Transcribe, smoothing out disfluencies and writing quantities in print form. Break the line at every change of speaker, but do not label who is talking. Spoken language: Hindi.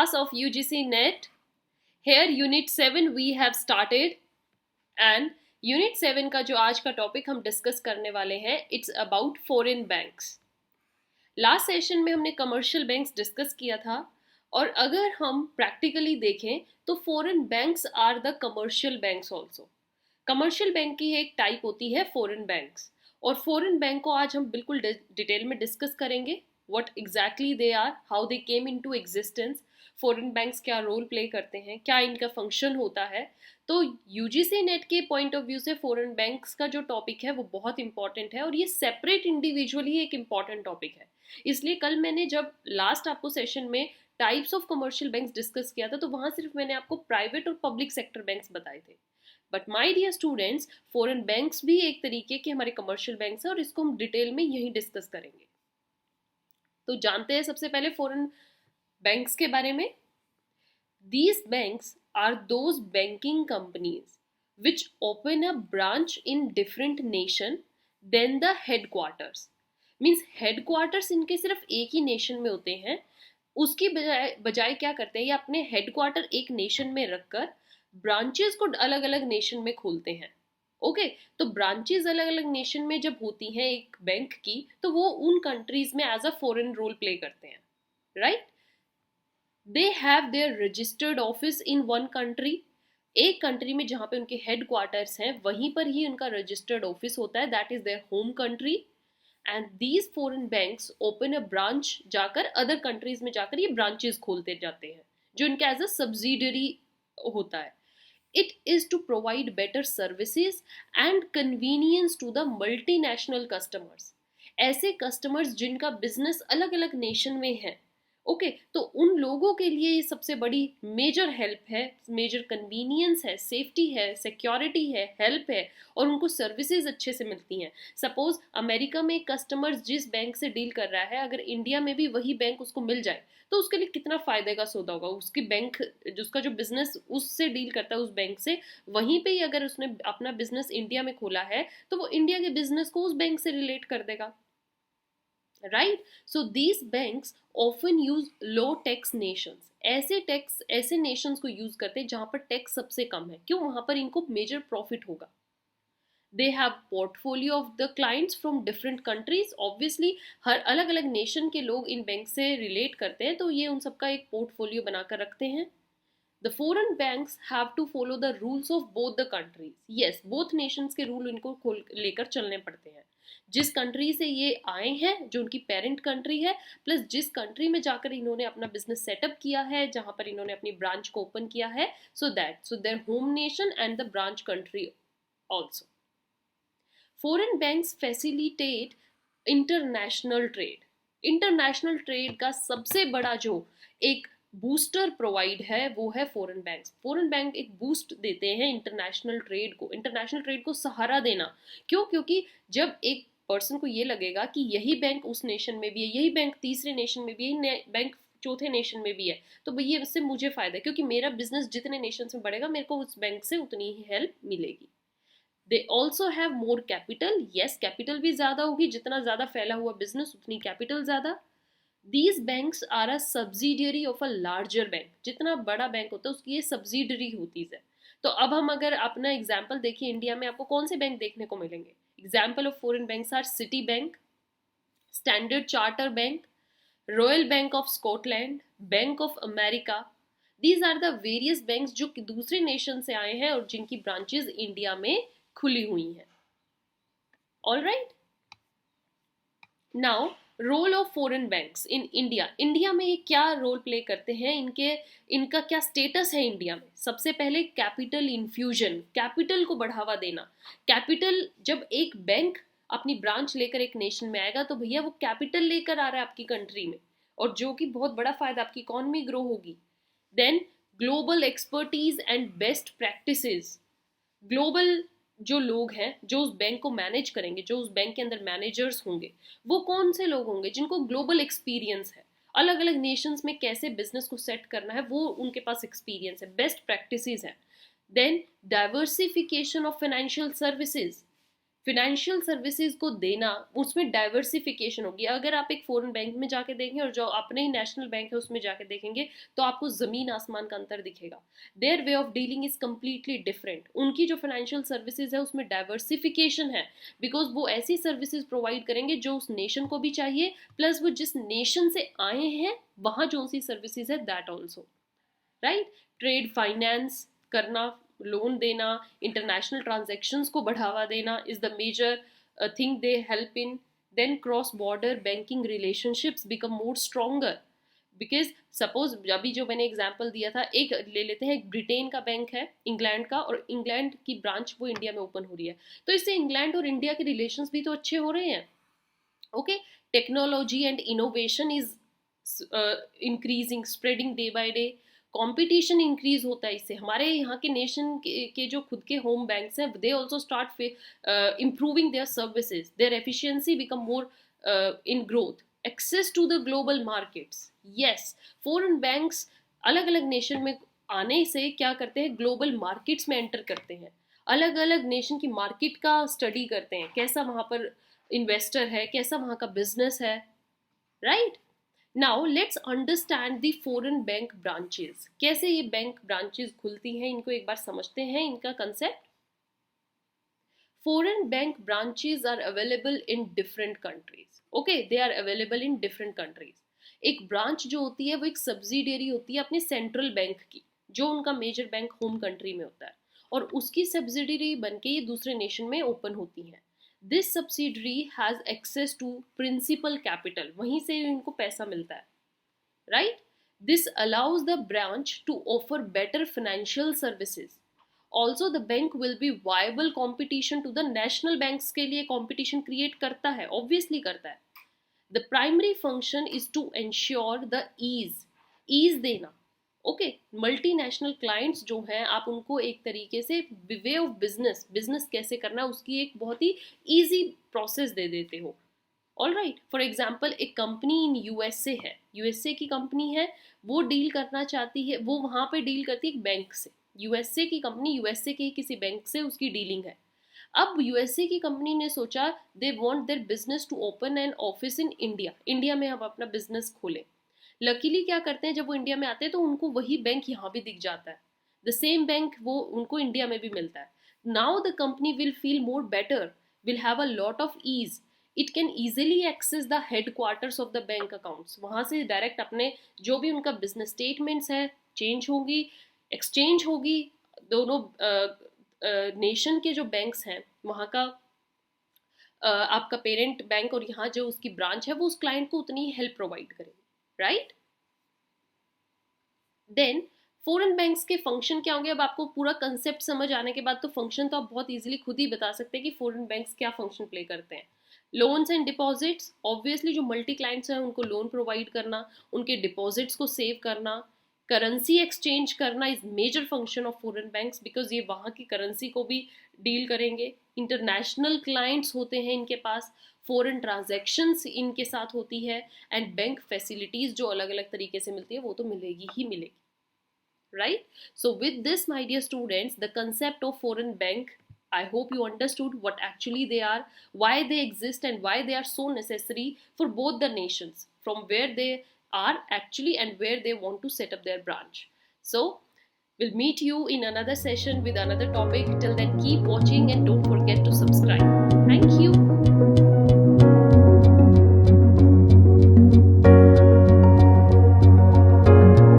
class of UGC NET. Here Unit 7 we have started and Unit 7 का जो आज का टॉपिक हम डिस्कस करने वाले हैं it's about foreign banks. Last session में हमने कमर्शियल बैंक्स डिस्कस किया था और अगर हम प्रैक्टिकली देखें तो foreign banks are the commercial banks also. Commercial bank की एक टाइप होती है फॉरेन बैंक्स और फॉरेन बैंक को आज हम बिल्कुल डिटेल में डिस्कस करेंगे. What exactly they are, how they came into existence, foreign banks क्या रोल प्ले करते हैं, क्या इनका फंक्शन होता है. तो यूजीसी नेट के पॉइंट ऑफ व्यू से फॉरेन बैंक्स का जो टॉपिक है वो बहुत इंपॉर्टेंट है और ये सेपरेट इंडिविजुअली एक इंपॉर्टेंट टॉपिक है. इसलिए कल मैंने जब लास्ट आपको सेशन में types of commercial banks discuss किया था तो वहां सिर्फ मैंने आपको प्राइवेट और पब्लिक सेक्टर बैंक्स बताए थे. But my dear students, foreign banks भी एक तरीके के हमारे कमर्शियल बैंक्स हैं और इसको हम डिटेल में यहीं डिस्कस करेंगे. तो जानते हैं सबसे पहले फॉरेन बैंक्स के बारे में. These banks are those banking companies which open a branch in different nation than the headquarters. Means headquarters इनके सिर्फ एक ही नेशन में होते हैं, उसकी बजाय क्या करते हैं, ये अपने हेडक्वार्टर एक नेशन में रखकर ब्रांचेस को अलग अलग नेशन में खोलते हैं. ओके तो ब्रांचेस अलग अलग नेशन में जब होती हैं एक बैंक की तो वो उन कंट्रीज में as a foreign role play करते हैं, right. They have their registered office in one country. एक कंट्री में जहां पे उनके हेड क्वार्टर्स हैं वहीं पर ही उनका रजिस्टर्ड ऑफिस होता है, that is their home country. And these foreign banks open a branch, जाकर अदर कंट्रीज में जाकर ये ब्रांचेस खोलते जाते हैं जो इनका एज अ सब्सिडरी होता है. It is to provide better services and convenience to the multinational customers. ऐसे कस्टमर्स जिनका बिजनेस अलग अलग नेशन में है, ओके तो उन लोगों के लिए ये सबसे बड़ी मेजर हेल्प है, मेजर कन्वीनियंस है, सेफ्टी है, सिक्योरिटी है, हेल्प है और उनको सर्विसेज अच्छे से मिलती हैं. सपोज अमेरिका में कस्टमर जिस बैंक से डील कर रहा है अगर इंडिया में भी वही बैंक उसको मिल जाए तो उसके लिए कितना फायदे का सौदा होगा. उसकी बैंक उसका जो बिजनेस उससे डील करता है उस बैंक से, वहीं पे ही अगर उसने अपना बिजनेस इंडिया में खोला है तो वो इंडिया के बिजनेस को उस बैंक से रिलेट कर देगा, right. So these banks often use low tax Nations. ऐसे नेशंस को यूज करते हैं जहां पर टैक्स सबसे कम है. क्यों? वहां पर इनको मेजर प्रॉफिट होगा. They have portfolio of the clients from different countries. Obviously हर अलग अलग नेशन के लोग इन बैंक से रिलेट करते हैं तो ये उन सबका एक पोर्टफोलियो बनाकर रखते हैं. The foreign banks have to follow the rules of both the countries. Yes, both nations के रूल इनको लेकर चलने पड़ते हैं. जिस कंट्री से ये आए हैं जो उनकी पेरेंट कंट्री है, प्लस जिस कंट्री में जाकर इन्होंने अपना बिजनेस सेटअप किया है, जहां पर इन्होंने अपनी ब्रांच को ओपन किया है, so their home nation and the branch country also. Foreign banks facilitate international trade. International trade का सबसे बड़ा जो एक बूस्टर प्रोवाइड है वो है फॉरेन बैंक्स. फॉरेन बैंक एक बूस्ट देते हैं इंटरनेशनल ट्रेड को सहारा देना. क्यों? क्योंकि जब एक पर्सन को ये लगेगा कि यही बैंक उस नेशन में भी है, यही बैंक तीसरे नेशन में भी है, यही बैंक चौथे नेशन में भी है, तो भैया इससे मुझे फायदा है क्योंकि मेरा बिजनेस जितने नेशन में बढ़ेगा मेरे को उस बैंक से उतनी ही हेल्प मिलेगी. They also have more capital. Yes, capital भी ज्यादा होगी, जितना ज्यादा फैला हुआ बिजनेस उतनी कैपिटल ज्यादा. These banks are a subsidiary of a larger bank. जितना बड़ा बैंक होता है उसकी ये सब्सिडरी होती है. तो अब हम अगर अपना एग्जाम्पल देखिए, इंडिया में आपको कौन से बैंक देखने को मिलेंगे? Example of foreign banks are Citi Bank, Standard Chartered Bank, Royal Bank of Scotland, Bank of America. These are the various banks जो दूसरे नेशन से आए हैं और जिनकी ब्रांचेस इंडिया में खुली हुई हैं. All right, now role of foreign banks in India. India में ये क्या रोल प्ले करते हैं, इनका क्या स्टेटस है इंडिया में? सबसे पहले कैपिटल इन्फ्यूजन, कैपिटल को बढ़ावा देना. कैपिटल, जब एक बैंक अपनी ब्रांच लेकर एक नेशन में आएगा तो भैया वो कैपिटल लेकर आ रहा है आपकी कंट्री में और जो कि बहुत बड़ा फायदा, आपकी इकोनॉमी ग्रो होगी. Then global expertise and best practices. Global जो लोग हैं जो उस बैंक को मैनेज करेंगे, जो उस बैंक के अंदर मैनेजर्स होंगे, वो कौन से लोग होंगे? जिनको ग्लोबल एक्सपीरियंस है, अलग अलग नेशंस में कैसे बिजनेस को सेट करना है वो उनके पास एक्सपीरियंस है, बेस्ट प्रैक्टिसेस है. Then diversification of financial services. Financial services को देना, उसमें डाइवर्सिफिकेशन होगी। अगर आप एक फॉरेन बैंक में जाके देखें और जो अपने ही नेशनल बैंक है उसमें जाके देखेंगे तो आपको ज़मीन आसमान का अंतर दिखेगा। Their way of dealing is completely different. उनकी जो फाइनेंशियल सर्विसेज है उसमें डाइवर्सिफिकेशन है, बिकॉज वो ऐसी सर्विसेज प्रोवाइड करेंगे जो उस नेशन को भी चाहिए, प्लस वो जिस नेशन से आए हैं वहाँ जो सी सर्विसेज है that also, right. Trade finance करना, लोन देना, इंटरनेशनल ट्रांजेक्शन्स को बढ़ावा देना is the major thing they help in. Then cross border banking relationships become more stronger, because suppose अभी जो मैंने एग्जाम्पल दिया था, एक ले लेते हैं, एक ब्रिटेन का बैंक है इंग्लैंड का, और इंग्लैंड की ब्रांच वो इंडिया में ओपन हो रही है, तो इससे इंग्लैंड और इंडिया के रिलेशंस भी तो अच्छे हो रहे हैं। Okay, technology and innovation is increasing, spreading day by day, competition increase होता है इससे। हमारे यहाँ के नेशन के जो खुद के होम बैंक्स हैं, they also start improving their services, their efficiency become more in growth, access to the global markets. Yes, foreign banks अलग अलग नेशन में आने से क्या करते हैं, ग्लोबल मार्केट्स में एंटर करते हैं, अलग अलग नेशन की मार्केट का स्टडी करते हैं, कैसा वहाँ पर इन्वेस्टर है, कैसा वहाँ का बिजनेस है, right. Now let's understand the foreign bank branches. कैसे ये बैंक ब्रांचेस खुलती हैं, इनको एक बार समझते हैं, इनका concept. Foreign bank branches are available in different countries. Okay, they are available in different countries. एक ब्रांच जो होती है वो एक सब्सिडियरी होती है अपने सेंट्रल बैंक की, जो उनका मेजर बैंक होम कंट्री में होता है, और उसकी सब्सिडियरी बन के ये दूसरे नेशन में ओपन होती है। This subsidiary has access to principal capital, वहीं से इनको पैसा मिलता है, right. This allows the branch to offer better financial services. Also the bank will be viable competition to the national banks के लिए कॉम्पिटिशन क्रिएट करता है, ऑब्वियसली करता है। The primary function is to ensure the ease देना। ओके, मल्टीनेशनल क्लाइंट्स जो हैं, आप उनको एक तरीके से वे ऑफ बिजनेस कैसे करना है उसकी एक बहुत ही ईजी प्रोसेस दे देते हो। ऑल राइट, फॉर एग्जाम्पल एक कंपनी इन यूएसए है, यूएसए की कंपनी है, वो डील करना चाहती है, वो वहाँ पे डील करती है एक बैंक से, यूएसए की कंपनी यूएसए के किसी बैंक से उसकी डीलिंग है। अब यूएसए की कंपनी ने सोचा they want their business to open an office in India, India में हम अपना बिजनेस खोलें। लकीली क्या करते हैं, जब वो इंडिया में आते हैं तो उनको वही बैंक यहाँ भी दिख जाता है, द सेम बैंक वो उनको इंडिया में भी मिलता है। Now the company will feel more better, will have a lot of ease, it can easily access the headquarters of the bank accounts, वहाँ से डायरेक्ट अपने जो भी उनका बिजनेस स्टेटमेंट्स है चेंज होगी, एक्सचेंज होगी, दोनों नेशन के जो बैंक्स हैं वहाँ का आपका पेरेंट बैंक और यहाँ जो उसकी ब्रांच है वो उस क्लाइंट को उतनी हेल्प प्रोवाइड करेगी, राइट। देन फॉरेन बैंक्स के फंक्शन क्या होंगे, अब आपको पूरा कंसेप्ट समझ आने के बाद तो फंक्शन तो आप बहुत इजीली खुद ही बता सकते हैं कि फॉरेन बैंक्स क्या फंक्शन प्ले करते हैं। लोन्स एंड डिपॉजिट्स, ऑब्वियसली जो मल्टी क्लाइंट्स हैं उनको लोन प्रोवाइड करना, उनके डिपॉजिट्स को सेव करना, करेंसी एक्सचेंज करना is major function of foreign banks, because ये वहाँ की करेंसी को भी डील करेंगे। इंटरनेशनल क्लाइंट्स होते हैं इनके पास, फॉरेन ट्रांजैक्शंस इनके साथ होती है, एंड बैंक फैसिलिटीज जो अलग अलग तरीके से मिलती है वो तो मिलेगी ही मिलेगी, right? So with this, my dear students, the concept of foreign bank, I hope you understood what actually they are, why they exist, and why they are so necessary for both the nations, from where they are actually and where they want to set up their branch. So we'll meet you in another session with another topic. Till then, keep watching and don't forget to subscribe.